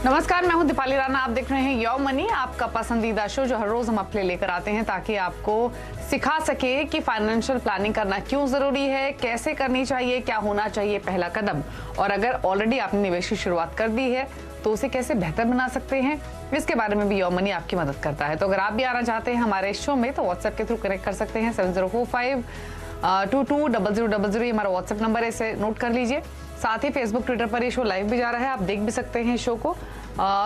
नमस्कार, मैं हूं दीपाली राणा। आप देख रहे हैं योर मनी, आपका पसंदीदा शो जो हर रोज हम आपके लिए लेकर आते हैं ताकि आपको सिखा सके कि फाइनेंशियल प्लानिंग करना क्यों जरूरी है, कैसे करनी चाहिए, क्या होना चाहिए पहला कदम, और अगर ऑलरेडी आपने निवेश की शुरुआत कर दी है तो उसे कैसे बेहतर बना सकते हैं, इसके बारे में भी योर मनी आपकी मदद करता है। तो अगर आप भी आना चाहते हैं हमारे शो में तो व्हाट्सएप के थ्रू कनेक्ट कर सकते हैं। 7045220000 हमारा व्हाट्सएप नंबर है, इसे नोट कर लीजिए। साथ ही फेसबुक ट्विटर पर ये शो लाइव भी जा रहा है, आप देख भी सकते हैं शो को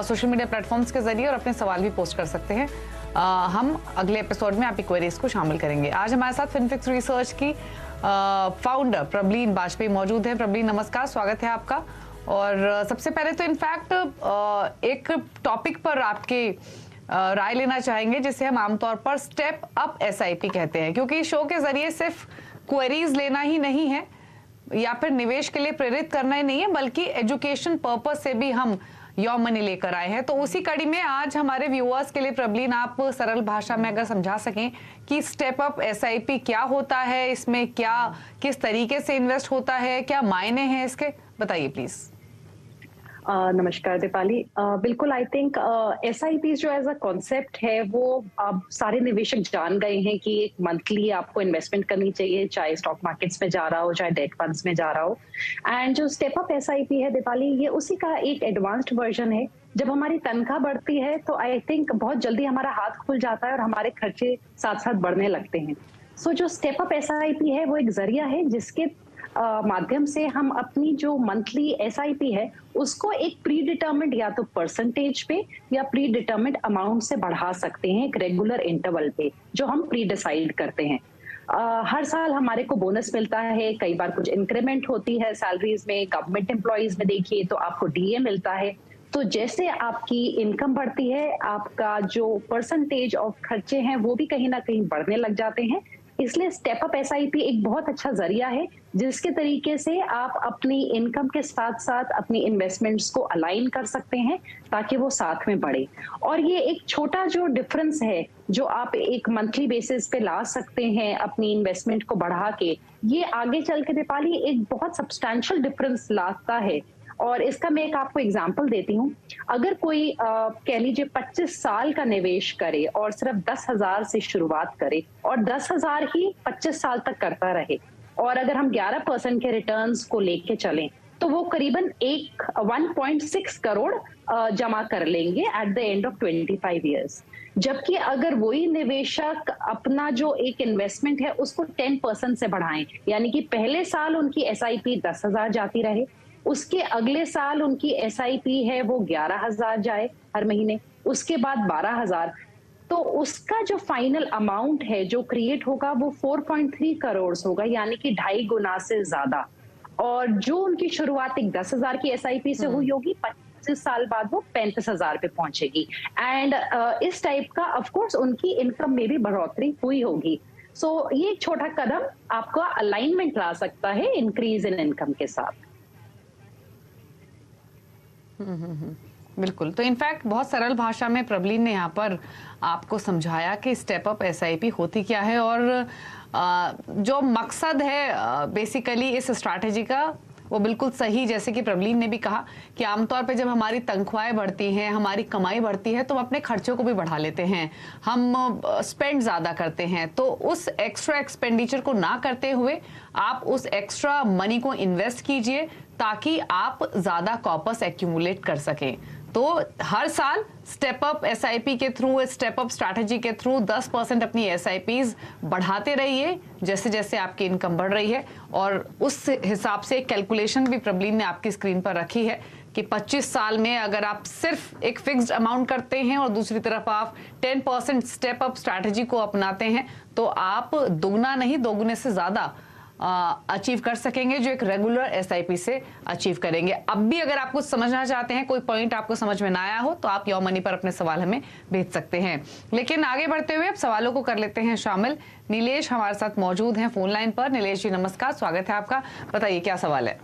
सोशल मीडिया प्लेटफॉर्म्स के जरिए और अपने सवाल भी पोस्ट कर सकते हैं। हम अगले एपिसोड में आपकी क्वेरीज को शामिल करेंगे। आज हमारे साथ फिनफिक्स रिसर्च की फाउंडर प्रबलीन बाजपेयी मौजूद है। प्रबलीन नमस्कार, स्वागत है आपका। और सबसे पहले तो इनफैक्ट एक टॉपिक पर आपके राय लेना चाहेंगे जिसे हम आमतौर पर स्टेप अप एसआईपी कहते हैं, क्योंकि शो के जरिए सिर्फ क्वेरीज लेना ही नहीं है या फिर निवेश के लिए प्रेरित करना ही नहीं है, बल्कि एजुकेशन पर्पस से भी हम योर मनी लेकर आए हैं। तो उसी कड़ी में आज हमारे व्यूअर्स के लिए प्रबलीन आप सरल भाषा में अगर समझा सकें कि स्टेप अप एसआईपी क्या होता है, इसमें क्या किस तरीके से इन्वेस्ट होता है, क्या मायने हैं इसके, बताइए प्लीज। नमस्कार दीपाली। बिल्कुल, आई थिंक एसआईपी जो एज अ कॉन्सेप्ट है वो अब सारे निवेशक जान गए हैं कि एक मंथली आपको इन्वेस्टमेंट करनी चाहिए, चाहे स्टॉक मार्केट्स में जा रहा हो चाहे डेट फंड्स में जा रहा हो। एंड जो स्टेप अप एसआईपी है दीपाली, ये उसी का एक एडवांस्ड वर्जन है। जब हमारी तनख्वाह बढ़ती है तो आई थिंक बहुत जल्दी हमारा हाथ खुल जाता है और हमारे खर्चे साथ साथ बढ़ने लगते हैं। सो जो स्टेप अप एसआईपी है वो एक जरिया है जिसके माध्यम से हम अपनी जो मंथली एसआईपी है उसको एक प्री डिटर्मिन्ड या तो परसेंटेज पे या प्री डिटर्मिन्ड अमाउंट से बढ़ा सकते हैं, एक रेगुलर इंटरवल पे जो हम प्री डिसाइड करते हैं। हर साल हमारे को बोनस मिलता है, कई बार कुछ इंक्रीमेंट होती है सैलरीज में। गवर्नमेंट एम्प्लॉइज में देखिए तो आपको डीए मिलता है। तो जैसे आपकी इनकम बढ़ती है, आपका जो परसेंटेज ऑफ खर्चे हैं वो भी कहीं ना कहीं बढ़ने लग जाते हैं। इसलिए स्टेप अप एसआईपी एक बहुत अच्छा जरिया है जिसके तरीके से आप अपनी इनकम के साथ साथ अपनी इन्वेस्टमेंट्स को अलाइन कर सकते हैं ताकि वो साथ में बढ़े। और ये एक छोटा जो डिफरेंस है जो आप एक मंथली बेसिस पे ला सकते हैं अपनी इन्वेस्टमेंट को बढ़ा के, ये आगे चल के दीपाली एक बहुत सब्सटैंशियल डिफरेंस लाता है। और इसका मैं एक आपको एग्जांपल देती हूँ। अगर कोई कह लीजिए 25 साल का निवेश करे और सिर्फ 10,000 से शुरुआत करे और 10,000 ही 25 साल तक करता रहे, और अगर हम 11% के रिटर्न्स को लेके चलें तो वो करीबन 1.6 करोड़ जमा कर लेंगे at the end of 25 years. जबकि अगर वही निवेशक अपना जो एक इन्वेस्टमेंट है उसको 10% से बढ़ाएं, यानी कि पहले साल उनकी एसआईपी 10,000 जाती रहे, उसके अगले साल उनकी एसआईपी है वो 11,000 जाए हर महीने, उसके बाद 12,000, तो उसका जो फाइनल अमाउंट है जो क्रिएट होगा वो 4.3 करोड़ होगा, यानी कि 2.5 गुना से ज्यादा। और जो उनकी शुरुआत एक 10,000 की एसआईपी से हुई होगी, 25 साल बाद वो 35,000 पे पहुंचेगी। एंड इस टाइप का ऑफ कोर्स उनकी इनकम में भी बढ़ोतरी हुई होगी। सो ये एक छोटा कदम आपका अलाइनमेंट ला सकता है इंक्रीज इन इनकम के साथ। बिल्कुल। तो इनफैक्ट बहुत सरल भाषा में प्रबलीन ने यहाँ पर आपको समझाया कि स्टेप अप एसआईपी होती क्या है और जो मकसद है बेसिकली इस स्ट्रैटेजी का वो बिल्कुल सही, जैसे कि प्रबलीन ने भी कहा कि आमतौर पे जब हमारी तनख्वाहें बढ़ती हैं, हमारी कमाई बढ़ती है तो हम अपने खर्चों को भी बढ़ा लेते हैं, हम स्पेंड ज़्यादा करते हैं। तो उस एक्स्ट्रा एक्सपेंडिचर को ना करते हुए आप उस एक्स्ट्रा मनी को इन्वेस्ट कीजिए ताकि आप ज़्यादा कॉर्पस एक्यूमुलेट कर सकें। तो हर साल स्टेप अप एसआईपी के थ्रू, स्टेप अप स्ट्रैटेजी के थ्रू 10% अपनी एसआईपीज बढ़ाते रहिए जैसे जैसे आपकी इनकम बढ़ रही है। और उस हिसाब से कैलकुलेशन भी प्रबलीन ने आपकी स्क्रीन पर रखी है कि 25 साल में अगर आप सिर्फ एक फिक्स्ड अमाउंट करते हैं और दूसरी तरफ आप 10% स्टेप अप स्ट्रैटेजी को अपनाते हैं तो आप दुगना नहीं दोगुने से ज्यादा अचीव कर सकेंगे जो एक रेगुलर एसआईपी से अचीव करेंगे। अब भी अगर आप कुछ समझना चाहते हैं, कोई पॉइंट आपको समझ में ना आया हो तो आप योर मनी पर अपने सवाल हमें भेज सकते हैं। लेकिन आगे बढ़ते हुए अब सवालों को कर लेते हैं शामिल। नीलेश हमारे साथ मौजूद हैं फोन लाइन पर। नीलेश जी नमस्कार, स्वागत है आपका, बताइए क्या सवाल है।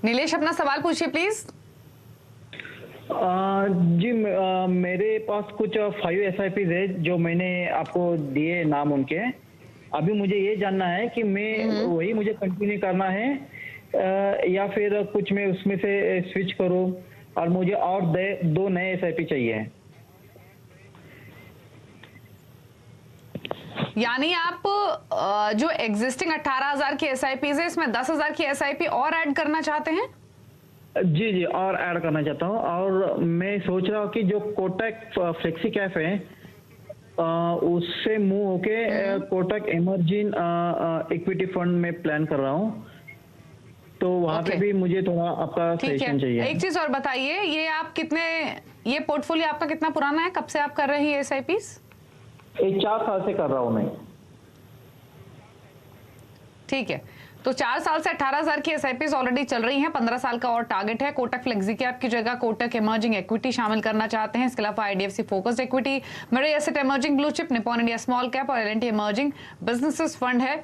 नीलेश अपना सवाल पूछिए प्लीज। जी मेरे पास कुछ 5 SIPs है जो मैंने आपको दिए नाम उनके, अभी मुझे ये जानना है कि मैं वही मुझे कंटिन्यू करना है या फिर कुछ मैं उसमें से स्विच करूं, और मुझे और 2 नए SIP चाहिए। यानी आप जो एग्जिस्टिंग 18,000 की SIPs है इसमें 10,000 की SIP और ऐड करना चाहते हैं? जी जी, और ऐड करना चाहता हूँ। और मैं सोच रहा हूँ कि जो कोटक फ्लेक्सी कैप है उससे मूव होके कोटक इमर्जिंग इक्विटी फंड में प्लान कर रहा हूँ, तो वहां पे भी मुझे थोड़ा आपका सजेशन चाहिए। एक चीज और बताइए, ये पोर्टफोलियो आपका कितना पुराना है? कब से आप कर रहे हैं SIPs? 4 साल से कर रहा हूँ मैं। ठीक है, तो 4 साल से 18,000 की SIPs ऑलरेडी चल रही हैं। 15 साल का और टारगेट है। कोटक फ्लेक्सी कैप की जगह कोटक इमर्जिंग इक्विटी शामिल करना चाहते हैं। इसके अलावा IDFC फोकस्ड इक्विटी, मेरे asset emerging blue chip, Nippon India small cap और L&T इमर्जिंग बिजनेसेस फंड है।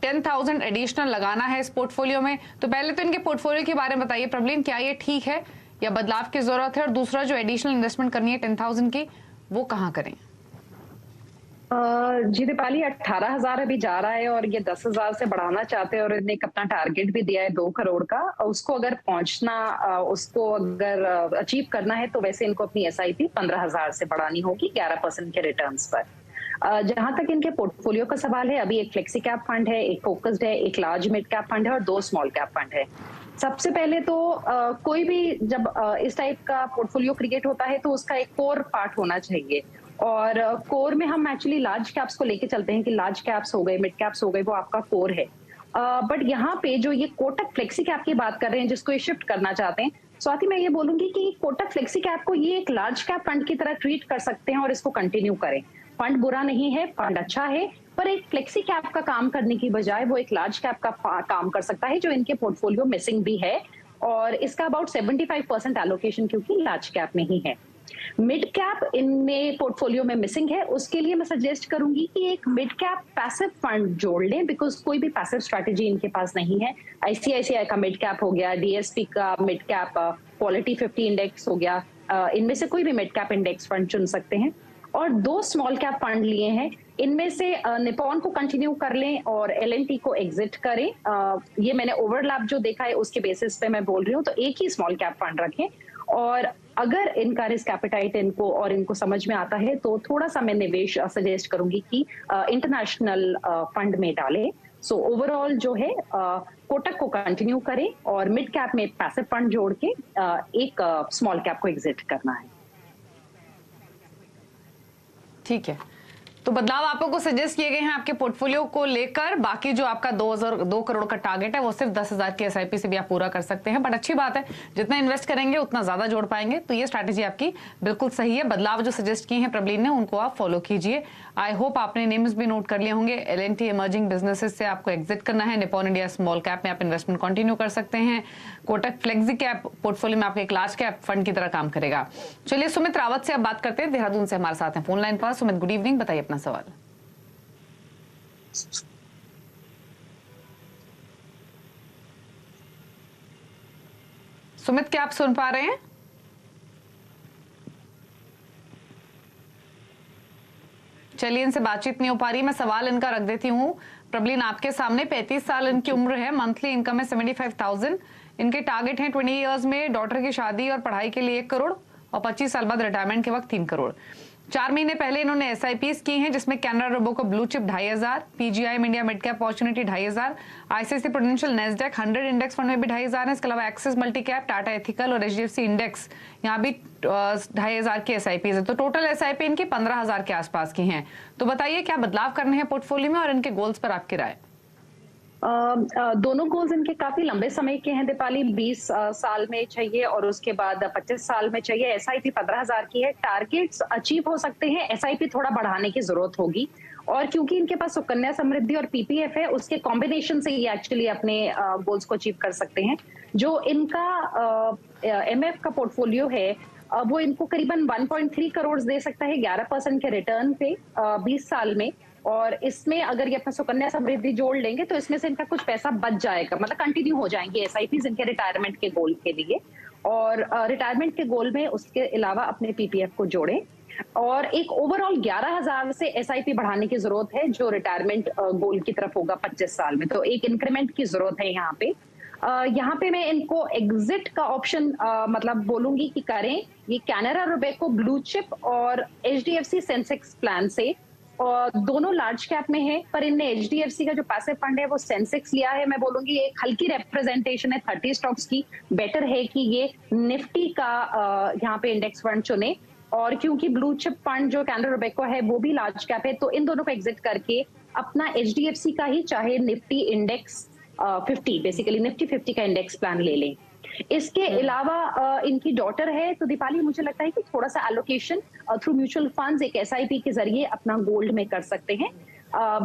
10,000 एडिशनल लगाना है इस पोर्टफोलियो में। तो पहले तो इनके पोर्टफोलियो के बारे में बताइए प्रॉब्लम, क्या ये ठीक है या बदलाव की जरूरत है? और दूसरा, जो एडिशनल इन्वेस्टमेंट करनी है 10,000 की, वो कहाँ करें? जी दीपाली, 18,000 अभी जा रहा है और ये 10,000 से बढ़ाना चाहते हैं और इन्हें अपना टारगेट भी दिया है 2 करोड़ का। उसको अगर उसको अगर अचीव करना है तो वैसे इनको अपनी SIP 15,000 से बढ़ानी होगी 11% के रिटर्न्स पर। जहां तक इनके पोर्टफोलियो का सवाल है, अभी एक फ्लेक्सी कैप फंड है, एक फोकस्ड है, एक लार्ज मिड कैप फंड है और 2 स्मॉल कैप फंड है। सबसे पहले तो कोई भी जब इस टाइप का पोर्टफोलियो क्रिएट होता है तो उसका एक कोर पार्ट होना चाहिए, और कोर में हम एक्चुअली लार्ज कैप्स को लेके चलते हैं कि लार्ज कैप्स हो गए, मिड कैप्स हो गए, वो आपका कोर है। बट यहाँ पे जो ये कोटक फ्लेक्सी कैप की बात कर रहे हैं जिसको ये शिफ्ट करना चाहते हैं, स्वाति मैं ये बोलूंगी कि कोटक फ्लेक्सी कैप को ये एक लार्ज कैप फंड की तरह ट्रीट कर सकते हैं और इसको कंटिन्यू करें। फंड बुरा नहीं है, फंड अच्छा है, पर एक फ्लेक्सी कैप का काम करने की बजाय वो एक लार्ज कैप का काम कर सकता है, जो इनके पोर्टफोलियो मिसिंग भी है। और इसका अबाउट 75% एलोकेशन क्योंकि लार्ज कैप में ही है। मिड कैप इनमें पोर्टफोलियो में मिसिंग है, उसके लिए मैं सजेस्ट करूंगी कि एक मिड कैप पैसिव फंड जोड़ लें, बिकॉज कोई भी पैसिव स्ट्रैटेजी इनके पास नहीं है। ICICI का मिड कैप हो गया, DSP का मिड कैप क्वालिटी 50 इंडेक्स हो गया, इनमें से कोई भी मिड कैप इंडेक्स फंड चुन सकते हैं। और 2 स्मॉल कैप फंड लिए हैं, इनमें से निपॉन को कंटिन्यू कर लें और L&T को एग्जिट करें। ये मैंने ओवरलैप जो देखा है उसके बेसिस पे मैं बोल रही हूँ, तो एक ही स्मॉल कैप फंड रखें। और अगर इनका रिस्क कैपिटाइट इनको समझ में आता है तो थोड़ा सा मैं निवेश सजेस्ट करूंगी कि इंटरनेशनल फंड में डालें। सो ओवरऑल जो है कोटक को कंटिन्यू करें और मिड कैप में पैसिव फंड जोड़ के एक स्मॉल कैप को एग्जिट करना है। ठीक है, तो बदलाव आपको को सजेस्ट किए गए हैं आपके पोर्टफोलियो को लेकर। बाकी जो आपका 2 करोड़ का टारगेट है वो सिर्फ 10,000 की SIP से भी आप पूरा कर सकते हैं। बट अच्छी बात है, जितना इन्वेस्ट करेंगे उतना ज्यादा जोड़ पाएंगे, तो ये स्ट्रैटेजी आपकी बिल्कुल सही है। बदलाव जो सजेस्ट किए हैं प्रबलीन ने उनको आप फॉलो कीजिए। आई होप आपने नेम्स भी नोट कर लिए होंगे। L&T इमर्जिंग बिजनेसेस से आपको एग्जिट करना है। निपॉन इंडिया स्मॉल कैप में आप इन्वेस्टमेंट कंटिन्यू कर सकते हैं। कोटक फ्लेक्सी कैप पोर्टफोलियो में आपका एक लार्ज कैप फंड की तरह काम करेगा। चलिए सुमित रावत से अब बात करते हैं, देहरादून से हमारे साथ हैं फोन लाइन पर। सुमित, गुड इवनिंग, बताइए अपना सवाल। सुमित, क्या आप सुन पा रहे हैं? चलिए, इनसे बातचीत नहीं हो पा रही, मैं सवाल इनका रख देती हूँ प्रबलीन आपके सामने। 35 साल इनकी उम्र है, मंथली इनकम है 75,000। इनके टारगेट हैं 20 इयर्स में डॉटर की शादी और पढ़ाई के लिए 1 करोड़ और 25 साल बाद रिटायरमेंट के वक्त 3 करोड़। 4 महीने पहले इन्होंने SIPs की हैं जिसमें कैनरा रोबो को blue chip 2,500, PGI India mid cap opportunity 2,500, ICICI prudential Nasdaq 100 index fund में भी 2,500 है। इसके अलावा axis multi cap, Tata ethical और HDFC इंडेक्स यहाँ भी 2,500 की SIPs है। तो टोटल SIP इनकी 15,000 के आसपास की हैं। तो बताइए क्या बदलाव करने हैं पोर्टफोलियो में और इनके गोल्स पर आपकी राय? दोनों गोल्स इनके काफी लंबे समय के हैं दीपाली। 20 साल में चाहिए और उसके बाद 25 साल में चाहिए। SIP 15,000 की है, टारगेट्स अचीव हो सकते हैं, SIP थोड़ा बढ़ाने की जरूरत होगी। और क्योंकि इनके पास सुकन्या समृद्धि और PPF है, उसके कॉम्बिनेशन से ये एक्चुअली अपने गोल्स को अचीव कर सकते हैं। जो इनका MF का पोर्टफोलियो है वो इनको करीबन 1.3 करोड़ दे सकता है 11% के रिटर्न पे 20 साल में। और इसमें अगर ये अपना सुकन्या समृद्धि जोड़ लेंगे तो इसमें से इनका कुछ पैसा बच जाएगा, मतलब कंटिन्यू हो जाएंगे SIPs इनके रिटायरमेंट के गोल के लिए। और रिटायरमेंट के गोल में उसके अलावा अपने PPF को जोड़ें। और एक ओवरऑल 11,000 से एसआईपी बढ़ाने की जरूरत है, जो रिटायरमेंट गोल की तरफ होगा 25 साल में। तो एक इंक्रीमेंट की जरूरत है यहाँ पे। यहाँ पे मैं इनको एग्जिट का ऑप्शन मतलब बोलूंगी कि करें, ये कैनरा रोबेको ब्लू चिप और एचडीएफसी सेंसेक्स प्लान से, और दोनों लार्ज कैप में है, पर इनने एचडीएफसी का जो पैसिव फंड है वो सेंसेक्स लिया है। मैं बोलूंगी एक हल्की रिप्रेजेंटेशन है 30 स्टॉक्स की, बेटर है कि ये निफ्टी का यहाँ पे इंडेक्स फंड चुने। और क्योंकि ब्लू चिप फंड जो कैनरा रोबेको है वो भी लार्ज कैप है, तो इन दोनों को एग्जिट करके अपना एचडीएफसी का ही चाहे निफ्टी इंडेक्स 50, बेसिकली निफ्टी 50 का इंडेक्स प्लान ले लें। इसके अलावा इनकी डॉटर है, तो दीपाली मुझे लगता है कि थोड़ा सा एलोकेशन थ्रू म्यूचुअल फंड्स एक एसआईपी के जरिए अपना गोल्ड में कर सकते हैं।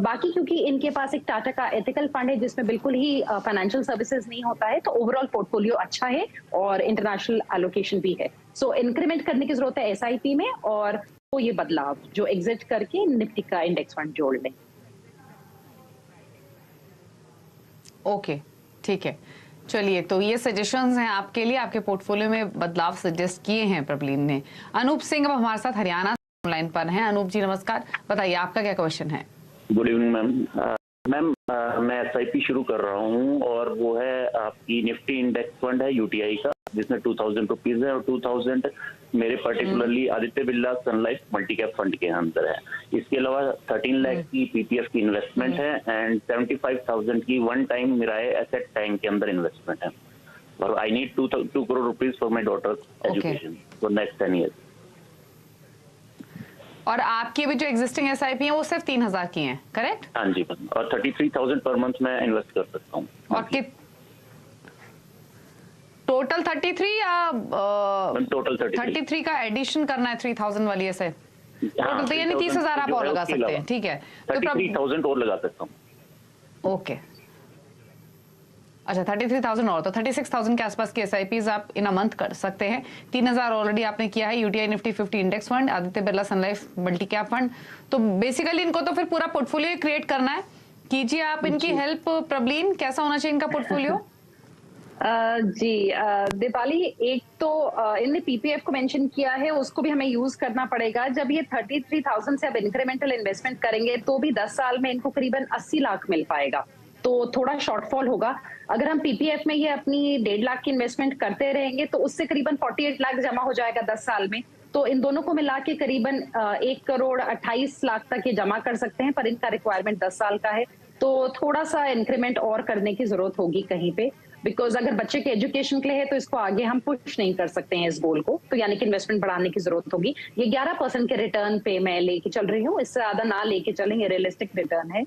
बाकी क्योंकि इनके पास एक टाटा का एथिकल फंड है जिसमें बिल्कुल ही फाइनेंशियल सर्विसेज नहीं होता है, तो ओवरऑल पोर्टफोलियो अच्छा है और इंटरनेशनल एलोकेशन भी है। सो इंक्रीमेंट करने की जरूरत है एसआईपी में, और तो ये बदलाव जो एग्जिट करके निफ्टी का इंडेक्स फंड जोड़ लें। ओके, ठीक है। चलिए, तो ये सजेशंस हैं आपके लिए, आपके पोर्टफोलियो में बदलाव सजेस्ट किए हैं प्रबलीन ने। अनूप सिंह अब हमारे साथ हरियाणा ऑनलाइन पर हैं। अनूप जी नमस्कार, बताइए आपका क्या क्वेश्चन है? Good evening ma'am. मैम मैं एसआईपी शुरू कर रहा हूँ और वो है आपकी निफ्टी इंडेक्स फंड है यूटीआई का, जिसमें 2000 रुपीज है और 2000 मेरे particularly Aditya Birla Sun Life Multi Cap fund के अंदर है। इसके अलावा 13 लाख की पीपीएफ की इन्वेस्टमेंट है एंड 75,000 की वन टाइम मिराए एसेट टाइम के अंदर इन्वेस्टमेंट है। और I need 2 crore rupees for my daughter education for next 10 years. और आपकी भी जो एग्जिस्टिंग एसआईपी है वो सिर्फ 3,000 की हैं, करेक्ट? हाँ जी मैम, और 33,000 पर मंथ में इन्वेस्ट कर सकता हूँ। और टोटल 33 या टोटल 33 का एडिशन करना है 3,000 वाली ऐसे? टोटल तो यानी 30,000 आप और लगा सकते हैं, ठीक है? 33,000 और लगा सकता हूँ। ओके, अच्छा 33,000 और, तो 36,000 के आसपास की एसआईपीज आप इन अ मंथ कर सकते हैं। 3,000 ऑलरेडी आपने किया है UTI Nifty 50 index fund, Aditya Birla Sun Life Multi Cap fund. तो बेसिकली इनको तो फिर पूरा पोर्टफोलियो क्रिएट करना है। कीजिए आप इनकी हेल्प प्रबलीन, कैसा होना चाहिए इनका पोर्टफोलियो? जी दीपाली, एक तो इनने पीपीएफ को मेंशन किया है, उसको भी हमें यूज करना पड़ेगा। जब ये 33,000 से अब इंक्रीमेंटल इन्वेस्टमेंट करेंगे तो भी 10 साल में इनको करीबन 80 लाख मिल पाएगा, तो थोड़ा शॉर्टफॉल होगा। अगर हम पीपीएफ में ये अपनी 1.5 लाख की इन्वेस्टमेंट करते रहेंगे तो उससे करीबन 48 लाख जमा हो जाएगा 10 साल में। तो इन दोनों को मिला के करीबन 1 करोड़ 28 लाख तक ये जमा कर सकते हैं, पर इनका रिक्वायरमेंट 10 साल का है, तो थोड़ा सा इंक्रीमेंट और करने की जरूरत होगी कहीं पे। बिकॉज अगर बच्चे के एजुकेशन के लिए है तो इसको आगे हम पुश नहीं कर सकते हैं इस गोल को, तो यानी कि इन्वेस्टमेंट बढ़ाने की जरूरत होगी। ये 11% के रिटर्न पे मैं लेके चल रही हूँ, इससे ज्यादा ना लेके चलेंगे, रियलिस्टिक रिटर्न है।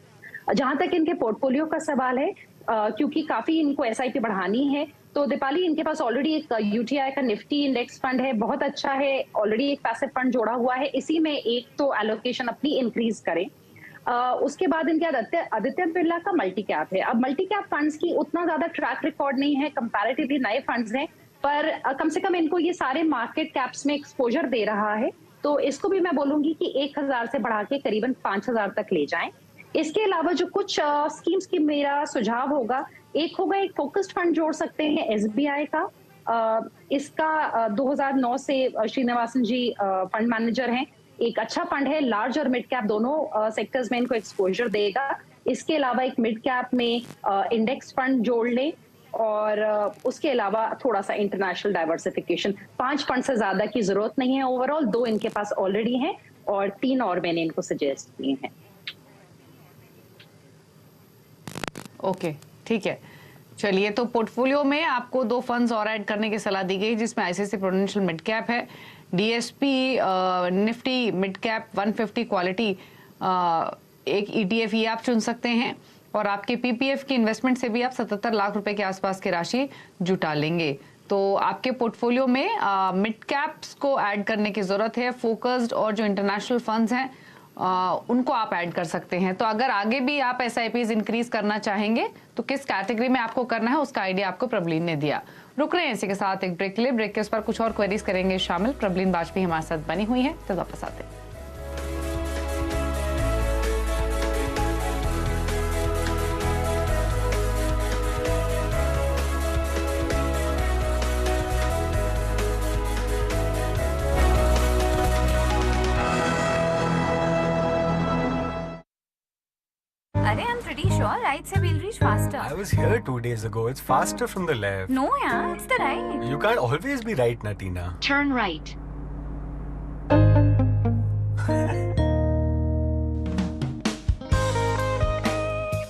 जहां तक इनके पोर्टफोलियो का सवाल है, क्योंकि काफी इनको एसआईपी बढ़ानी है, तो दीपाली इनके पास ऑलरेडी एक यूटीआई का निफ्टी इंडेक्स फंड है, बहुत अच्छा है। ऑलरेडी एक पैसिव फंड जोड़ा हुआ है, इसी में एक तो एलोकेशन अपनी इंक्रीज करें। उसके बाद इनके आदित्य बिरला का मल्टी कैप है। अब मल्टी कैप फंड्स की उतना ज्यादा ट्रैक रिकॉर्ड नहीं है, कंपैरेटिवली नए फंड्स हैं, पर कम से कम इनको ये सारे मार्केट कैप्स में एक्सपोजर दे रहा है, तो इसको भी मैं बोलूंगी कि 1,000 से बढ़ा के करीबन 5,000 तक ले जाएं। इसके अलावा जो कुछ स्कीम्स की मेरा सुझाव होगा, एक होगा एक फोकस्ड फंड जोड़ सकते हैं एसबीआई का। इसका 2009 से श्रीनिवासन जी फंड मैनेजर हैं। एक अच्छा फंड है, लार्ज और मिड कैप दोनों सेक्टर्स में इनको एक्सपोजर देगा। इसके अलावा एक मिड कैप में इंडेक्स फंड जोड़ लें, और उसके अलावा थोड़ा सा इंटरनेशनल डाइवर्सिफिकेशन। 5 फंड से ज्यादा की जरूरत नहीं है ओवरऑल, 2 इनके पास ऑलरेडी हैं और 3 और मैंने इनको सजेस्ट किए हैं। ओके, ठीक है। चलिए, तो पोर्टफोलियो में आपको 2 फंड्स और ऐड करने की सलाह दी गई, जिसमें आईसीआईसीआई प्रूडेंशियल मिड कैप है, DSP Nifty mid cap 150 quality एक ईटीएफ ये आप चुन सकते हैं, और आपके पीपीएफ की इन्वेस्टमेंट से भी आप 77 लाख रुपए के आसपास की राशि जुटा लेंगे। तो आपके पोर्टफोलियो में मिड कैप्स को ऐड करने की जरूरत है। फोकस्ड और जो इंटरनेशनल फंड्स हैं उनको आप ऐड कर सकते हैं। तो अगर आगे भी आप एसआईपीज इंक्रीज करना चाहेंगे तो किस कैटेगरी में आपको करना है उसका आइडिया आपको प्रबलीन ने दिया। रुक रहे हैं इसी के साथ एक ब्रेक के लिए। ब्रेक के उस पर कुछ और क्वेरीज करेंगे शामिल। प्रबलीन वाजपेयी हमारे साथ बनी हुई है, तो वापस आते हैं। right side will reach faster. I was here 2 days ago. It's faster from the left. No, yeah, it's the right. You can't always be right, Natina. Turn right.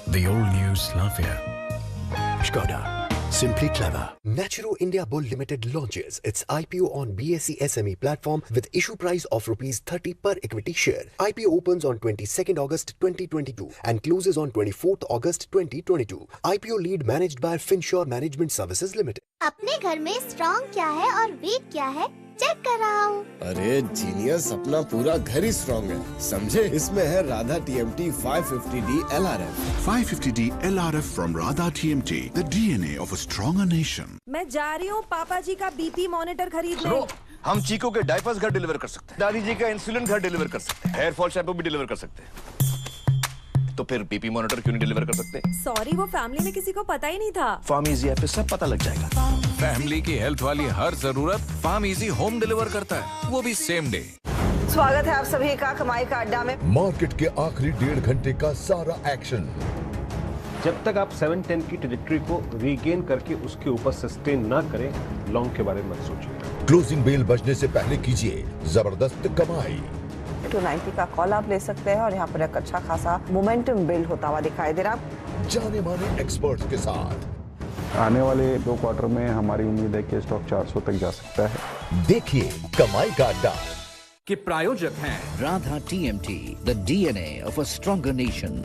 The all-new Slavia. Skoda. Simply clever. Naturo India Bull Limited launches its IPO on BSE SME platform with issue price of rupees 30 per equity share. IPO opens on 22nd August 2022 and closes on 24th August 2022. IPO lead managed by Finsure Management Services Limited. अपने घर में strong क्या है और week क्या है check कर रहा हूँ। अरे जीनियस, अपना पूरा घर ही स्ट्रॉन्ग है, समझे? इसमें है Radha TMT 550D LRF। 550D LRF from Radha TMT, the DNA of a stronger nation। मैं जा रही हूँ पापा जी का BP मॉनिटर खरीदने। हम चीकू के डायपर्स घर डिलीवर कर सकते हैं, दादी जी का इंसुलिन घर डिलीवर कर सकते हैं, हेयर फॉल शैम्पू भी डिलीवर कर सकते हैं। तो फिर बीपी मॉनिटर क्यों नहीं डिलीवर कर सकते? सॉरी, वो फैमिली में किसी को पता ही नहीं था। फार्म इजी ऐप पे सब पता लग जाएगा। फैमिली की हेल्थ वाली हर जरूरत फार्म इजी होम डिलीवर करता है, वो भी सेम डे। स्वागत है आप सभी का कमाई का अड्डा में। मार्केट के आखिरी 1.5 घंटे का सारा एक्शन। जब तक आप 710 की ट्रैजेक्टरी को रीगेन करके उसके ऊपर सस्टेन ना करें, लॉन्ग के बारे में मत सोचिए। क्लोजिंग बेल बजने से पहले कीजिए जबरदस्त कमाई। 290 का कॉल आप ले सकते हैं और यहाँ पर एक अच्छा खासा मोमेंटम बिल्ड होता हुआ दिखाई दे रहा। जाने माने एक्सपर्ट्स के साथ आने वाले 2 क्वार्टर में हमारी उम्मीद है कि स्टॉक 400 तक जा सकता है। देखिए कमाई का अड्डा के प्रायोजक हैं Radha TMT, the DNA of a stronger nation।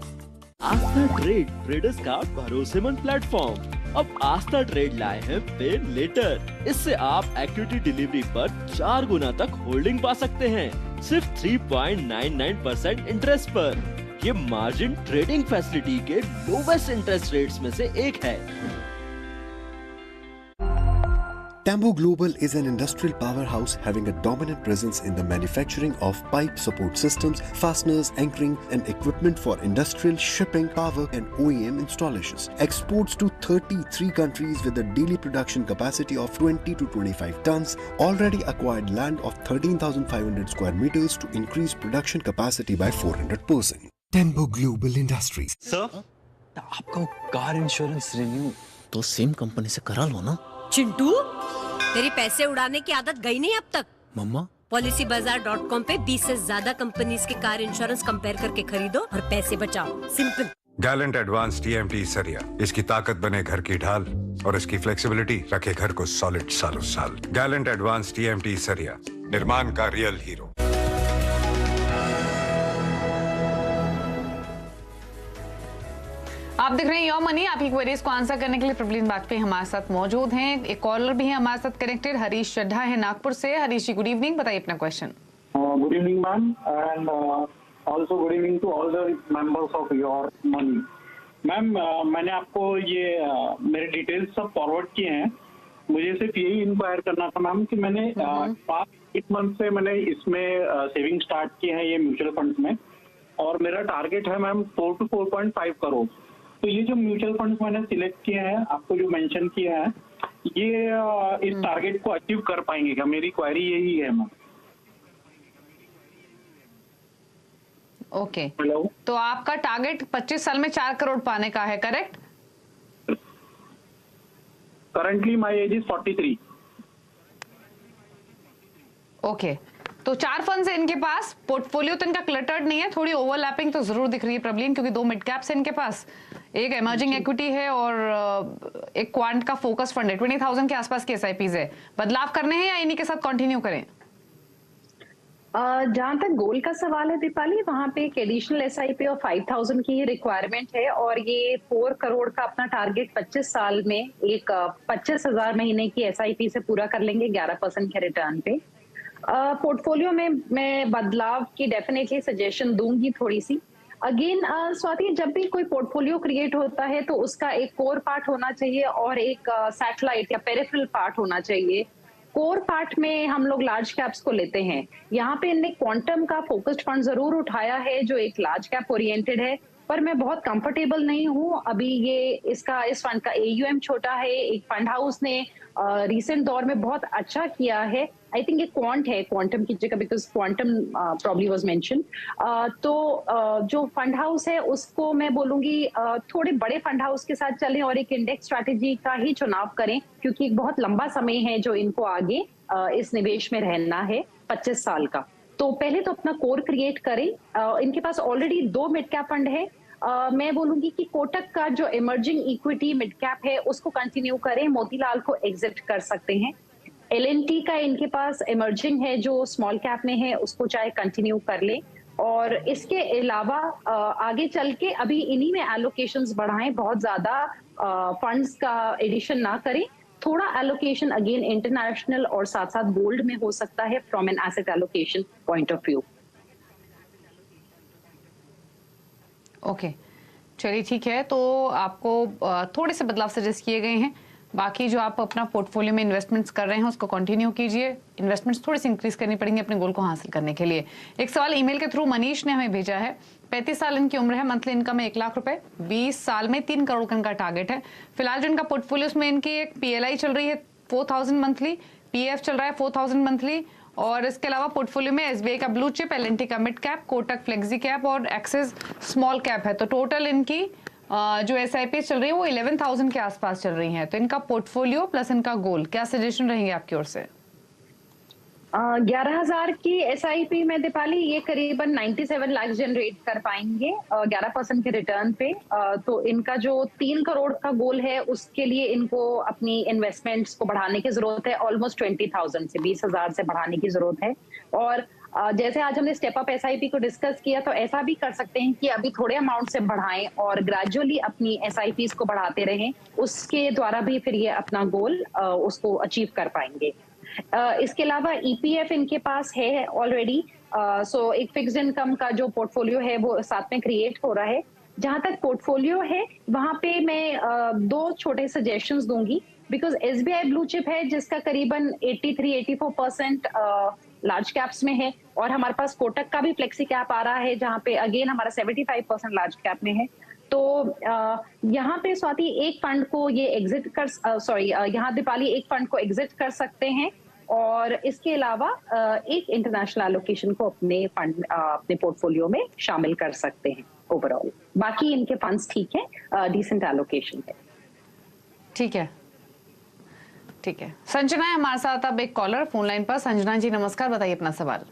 Aastha trade, traders का भरोसेमंद प्लेटफॉर्म। अब आस्था ट्रेड लाए हैं पे लेटर। इससे आप इक्विटी डिलीवरी पर 4 गुना तक होल्डिंग पा सकते हैं, सिर्फ 3.99% इंटरेस्ट पर। ये मार्जिन ट्रेडिंग फैसिलिटी के लोवेस्ट इंटरेस्ट रेट्स में से एक है। Tambo Global is an industrial powerhouse having a dominant presence in the manufacturing of pipe support systems, fasteners, anchoring and equipment for industrial, shipping, power and OEM installations. Exports to 33 countries with a daily production capacity of 20 to 25 tons. Already acquired land of 13,500 square meters to increase production capacity by 400%. Tambo Global Industries. Sir, आपका car insurance renew तो same company से करा लो ना। चिंटू, तेरी पैसे उड़ाने की आदत गई नहीं अब तक? मम्मा, PolicyBazaar.com पे 20 से ज्यादा कंपनीज के कार इंश्योरेंस कंपेयर करके खरीदो और पैसे बचाओ। सिंपल। गैलेंट एडवांस TMT सरिया, इसकी ताकत बने घर की ढाल और इसकी फ्लेक्सिबिलिटी रखे घर को सॉलिड सालों साल। गैलेंट एडवांस TMT सरिया, निर्माण का रियल हीरो। आप देख रहे हैं योर मनी। आपकी क्वेरीज को आंसर करने के लिए प्रबलीन वाजपेयी हमारे साथ मौजूद हैं। एक कॉलर भी है हमारे साथ कनेक्टेड, हरीश चड्ढा है नागपुर से। हरीश जी, गुड इवनिंग, बताइए अपना question. Good evening ma'am, and also good evening to all the members of your money. Ma'am, मैंने आपको ये मेरे डिटेल्स सब फॉरवर्ड किए हैं। मुझे सिर्फ यही इंक्वायर करना था मैम कि मैंने पास्ट 8 मंथ से मैंने इसमें सेविंग स्टार्ट की है ये म्यूचुअल फंड्स में, और मेरा टारगेट है मैम 4 to 4.5 करोड़। तो ये जो म्यूचुअल फंड्स मैंने सिलेक्ट किए हैं, आपको जो मेंशन किया है, ये इस टारगेट को अचीव कर पाएंगे क्या? मेरी क्वेरी यही है मैम। Okay, hello. तो आपका टारगेट 25 साल में 4 करोड़ पाने का है, correct? Currently my age is 43। Okay, तो 4 फंड्स है इनके पास। पोर्टफोलियो तो इनका क्लटर्ड नहीं है, थोड़ी ओवरलैपिंग तो जरूर दिख रही है प्रबलीन, क्योंकि 2 मिड कैप्स है इनके पास, एक एमर्जिंग एक्विटी है और एक क्वांट का फोकस फंड है। 20,000 के आसपास की SIPs है। बदलाव करने हैं या इन्हीं के साथ कंटिन्यू करें? जहां तक गोल का सवाल है दीपाली, वहां पे एक एडिशनल SIP और 5,000 की रिक्वायरमेंट है, और ये 4 करोड़ का अपना टारगेट 25 साल में एक 25,000 महीने की SIP से पूरा कर लेंगे 11% के रिटर्न पे। पोर्टफोलियो में मैं बदलाव की डेफिनेटली सजेशन दूंगी थोड़ी सी। अगेन स्वाति, जब भी कोई पोर्टफोलियो क्रिएट होता है तो उसका एक कोर पार्ट होना चाहिए और एक सैटेलाइट या पेरिफेरल पार्ट होना चाहिए। कोर पार्ट में हम लोग लार्ज कैप्स को लेते हैं। यहाँ पे इनने क्वांटम का फोकस्ड फंड जरूर उठाया है जो एक लार्ज कैप ओरिएंटेड है। पर मैं बहुत कंफर्टेबल नहीं हूँ अभी। ये इस फंड का AUM छोटा है। एक फंड हाउस ने रिसेंट दौर में बहुत अच्छा किया है। आई थिंक ये क्वांट है, क्वांटम की जगह, because quantum probably was mention. जो फंड हाउस है उसको मैं बोलूंगी थोड़े बड़े फंड हाउस के साथ चलें और एक इंडेक्स स्ट्रैटेजी का ही चुनाव करें, क्योंकि एक बहुत लंबा समय है जो इनको आगे इस निवेश में रहना है, 25 साल का। तो पहले तो अपना कोर क्रिएट करें। इनके पास ऑलरेडी 2 मिड कैप फंड है। मैं बोलूंगी कि कोटक का जो इमर्जिंग इक्विटी मिड कैप है उसको कंटिन्यू करें, मोतीलाल को एग्जिट कर सकते हैं। L&T का इनके पास इमर्जिंग है जो स्मॉल कैप में है, उसको चाहे कंटिन्यू कर ले। और इसके अलावा आगे चल के अभी इन्हीं में एलोकेशंस बढ़ाएं, बहुत ज्यादा फंड्स का एडिशन ना करें। थोड़ा एलोकेशन अगेन इंटरनेशनल और साथ साथ गोल्ड में हो सकता है from an asset allocation point of view. Okay, चलिए ठीक है। तो आपको थोड़े से बदलाव सजेस्ट किए गए हैं। बाकी जो आप अपना पोर्टफोलियो में इन्वेस्टमेंट्स कर रहे हैं उसको कंटिन्यू कीजिए। इन्वेस्टमेंट्स थोड़ी सी इंक्रीज करनी पड़ेंगी अपने गोल को हासिल करने के लिए। एक सवाल ईमेल के थ्रू मनीष ने हमें भेजा है। 35 साल इनकी उम्र है, मंथली इनकम है 1 लाख रुपए, 20 साल में 3 करोड़ का इनका टारगेट है। फिलहाल जो इनका पोर्टफोलियो में इनकी एक PLI चल रही है 4000 मंथली, PF चल रहा है 4000 मंथली, और इसके अलावा पोर्टफोलियो में SBI का ब्लू चिप, L&T का mid cap, Kotak flexi cap और एक्सिस स्मॉल कैप है। तो टोटल इनकी जो SIP चल रही है वो 11,000 के आसपास चल रही है। तो इनका पोर्टफोलियो प्लस इनका गोल, क्या सजेशन रहेंगे आपकी ओर से? 11,000 की SIP में दीपाली ये करीबन 97 लाख जनरेट कर पाएंगे 11% के रिटर्न पे। तो इनका जो 3 करोड़ का गोल है उसके लिए इनको अपनी इन्वेस्टमेंट्स को बढ़ाने की जरूरत है। ऑलमोस्ट 20,000 से 20,000 से बढ़ाने की जरूरत है। और जैसे आज हमने स्टेप अप SIP को डिस्कस किया, तो ऐसा भी कर सकते हैं कि अभी थोड़े अमाउंट से बढ़ाएं और ग्रेजुअली अपनी SIPs को बढ़ाते रहें। उसके द्वारा भी फिर ये अपना गोल उसको अचीव कर पाएंगे। इसके अलावा EPF इनके पास है ऑलरेडी। सो एक फिक्स्ड इनकम का जो पोर्टफोलियो है वो साथ में क्रिएट हो रहा है। जहां तक पोर्टफोलियो है वहां पे मैं 2 छोटे सजेशंस दूंगी, बिकॉज SBI ब्लू चिप है जिसका करीबन 83-84% लार्ज कैप्स में है, और हमारे पास कोटक का भी फ्लेक्सी कैप आ रहा है जहां पे अगेन हमारा 75% लार्ज कैप में है। तो यहाँ पे स्वाति एक फंड को ये एग्जिट कर यहाँ दीपाली एक फंड को एग्जिट कर सकते हैं, और इसके अलावा एक इंटरनेशनल एलोकेशन को अपने फंड अपने पोर्टफोलियो में शामिल कर सकते हैं। ओवरऑल बाकी इनके फंड्स ठीक है, डिसेंट एलोकेशन है। ठीक है, ठीक है। संजना है हमारे साथ अब एक कॉलर फोन लाइन पर। संजना जी नमस्कार, बताइए अपना सवाल।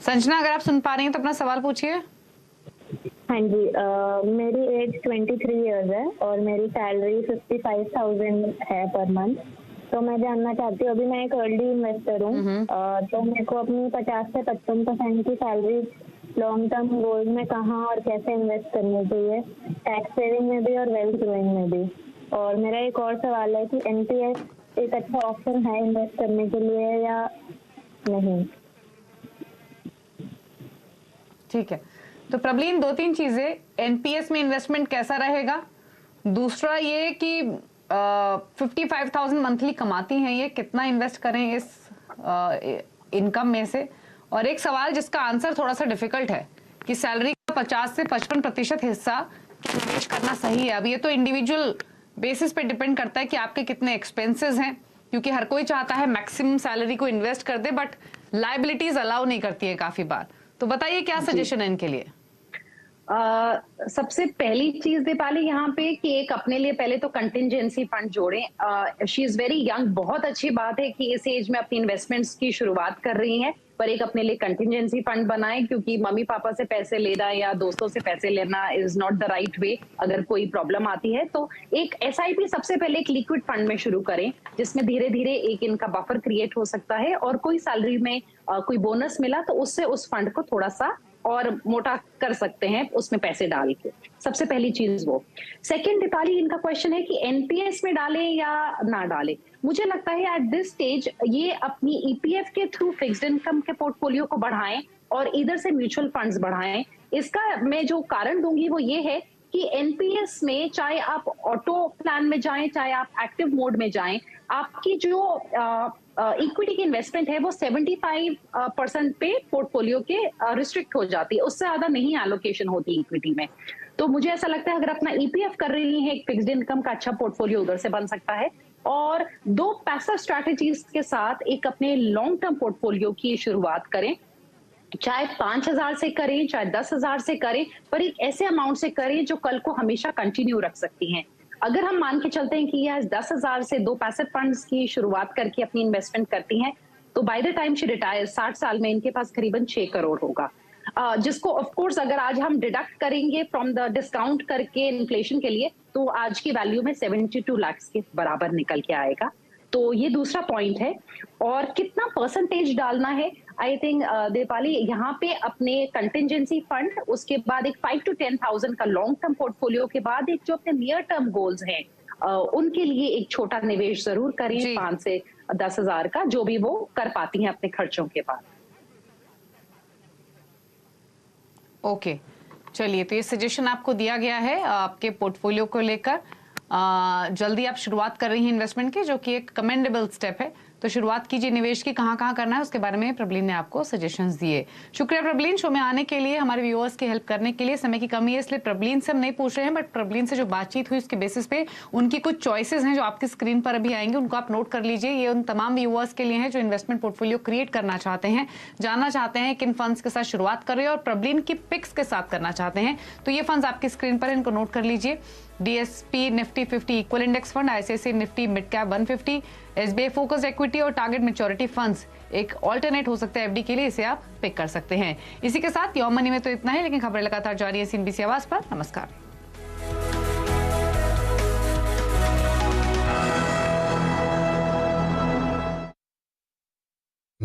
संजना अगर आप सुन पा रही हैं तो अपना सवाल पूछिए। हाँ जी, मेरी एज 23 इयर्स है और मेरी सैलरी 55,000 है पर मंथ। तो मैं जानना चाहती हूँ, अभी मैं एक अर्ली इन्वेस्टर हूँ, तो मेरे को अपनी 50 से 55% की सैलरी लॉन्ग टर्म गोल्ड में कहाँ और कैसे इन्वेस्ट करनी चाहिए, टैक्स सेविंग में भी और वेल्थ ग्रोइंग में भी। और मेरा एक और सवाल है कि NPS एक अच्छा ऑप्शन है इन्वेस्ट करने के लिए या नहीं? ठीक है, तो प्रबलीन 2-3 चीजें, NPS में इन्वेस्टमेंट कैसा रहेगा, दूसरा ये कि 55,000 मंथली कमाती हैं ये, कितना इन्वेस्ट करें इस इनकम में से, और एक सवाल जिसका आंसर थोड़ा सा डिफिकल्ट है कि सैलरी का 50 से 55% हिस्सा निवेश करना सही है। अब ये तो इंडिविजुअल बेसिस पे डिपेंड करता है कि आपके कितने एक्सपेंसेस हैं, क्योंकि हर कोई चाहता है मैक्सिमम सैलरी को इन्वेस्ट कर दे, बट लायबिलिटीज अलाउ नहीं करती है काफी बार। तो बताइए क्या सजेशन है इनके लिए? सबसे पहली चीज दीपाली यहाँ पे कि एक अपने लिए पहले तो कंटिंजेंसी फंड जोड़ें। शी इज वेरी यंग, बहुत अच्छी बात है कि इस एज में अपनी इन्वेस्टमेंट्स की शुरुआत कर रही हैं, पर एक अपने लिए कंटिंजेंसी फंड बनाएं, क्योंकि मम्मी पापा से पैसे लेना या दोस्तों से पैसे लेना is not the right way. अगर कोई प्रॉब्लम आती है तो एक SIP सबसे पहले एक लिक्विड फंड में शुरू करें, जिसमें धीरे धीरे एक इनका बफर क्रिएट हो सकता है, और कोई सैलरी में कोई बोनस मिला तो उससे उस फंड को थोड़ा सा और मोटा कर सकते हैं उसमें पैसे डाल के। सबसे पहली चीज वो। सेकंड दीपाली, इनका क्वेश्चन है कि NPS में डालें या ना डालें। मुझे लगता है एट दिस स्टेज ये अपनी EPF के थ्रू फिक्स्ड इनकम के पोर्टफोलियो को बढ़ाएं और इधर से म्यूचुअल फंड्स बढ़ाएं। इसका मैं जो कारण दूंगी वो ये है कि NPS में चाहे आप ऑटो प्लान में जाएं, चाहे आप एक्टिव मोड में जाएं, आपकी जो इक्विटी की इन्वेस्टमेंट है वो 75% पे पोर्टफोलियो के रिस्ट्रिक्ट हो जाती है, उससे ज्यादा नहीं एलोकेशन होती इक्विटी में। तो मुझे ऐसा लगता है अगर अपना ईपीएफ कर रही है, एक फिक्स्ड इनकम का अच्छा पोर्टफोलियो उधर से बन सकता है, और 2 पैसिव स्ट्रैटेजीज के साथ एक अपने लॉन्ग टर्म पोर्टफोलियो की शुरुआत करें, चाहे 5,000 से करें, चाहे 10,000 से करें, पर एक ऐसे अमाउंट से करें जो कल को हमेशा कंटिन्यू रख सकती हैं। अगर हम मान के चलते हैं कि यह 10,000 से 2 पैसिव फंड्स की शुरुआत करके अपनी इन्वेस्टमेंट करती हैं, तो by the time she retire 60 साल में इनके पास करीबन 6 करोड़ होगा, जिसको ऑफ कोर्स अगर आज हम डिडक्ट करेंगे फ्रॉम द डिस्काउंट करके इन्फ्लेशन के लिए, तो आज की वैल्यू में 72 लाख के बराबर निकल के आएगा। तो ये दूसरा पॉइंट है। और कितना परसेंटेज डालना है, आई थिंक देपाली यहाँ पे अपने कंटिजेंसी फंड, उसके बाद एक 5 to 10,000 का लॉन्ग टर्म पोर्टफोलियो के बाद एक जो अपने नियर टर्म गोल्स हैं उनके लिए एक छोटा निवेश जरूर करें, 5 से 10,000 का, जो भी वो कर पाती हैं अपने खर्चों के बाद। ओके, चलिए, तो ये सजेशन आपको दिया गया है आपके पोर्टफोलियो को लेकर। जल्दी आप शुरुआत कर रही हैं इन्वेस्टमेंट की, जो कि एक कमेंडेबल स्टेप है। तो शुरुआत कीजिए निवेश की, कहां कहां करना है उसके बारे में प्रबलीन ने आपको सजेशंस दिए। शुक्रिया प्रबलीन, शो में आने के लिए, हमारे व्यूअर्स की हेल्प करने के लिए। समय की कमी है इसलिए प्रबलीन से हम नहीं पूछ रहे हैं, बट प्रबलीन से जो बातचीत हुई उसके बेसिस पे उनकी कुछ चॉइसेस हैं जो आपकी स्क्रीन पर अभी आएंगे, उनको आप नोट कर लीजिए। ये उन तमाम व्यूअर्स के लिए है जो इन्वेस्टमेंट पोर्टफोलियो क्रिएट करना चाहते हैं, जानना चाहते हैं किन फंड्स के साथ शुरुआत कर रहे हैं और प्रबलीन की पिक्स के साथ करना चाहते हैं। तो ये फंड्स आपकी स्क्रीन पर, इनको नोट कर लीजिए। DSP Nifty 50 equal index fund, ICICI Nifty mid cap 150, SBI focused equity और टारगेट मैच्योरिटी फंड्स एक ऑल्टरनेट हो सकता है एफडी के लिए, इसे आप पिक कर सकते हैं। इसी के साथ योर मनी में तो इतना ही, लेकिन खबरें लगातार जारी है CNBC आवाज पर। नमस्कार।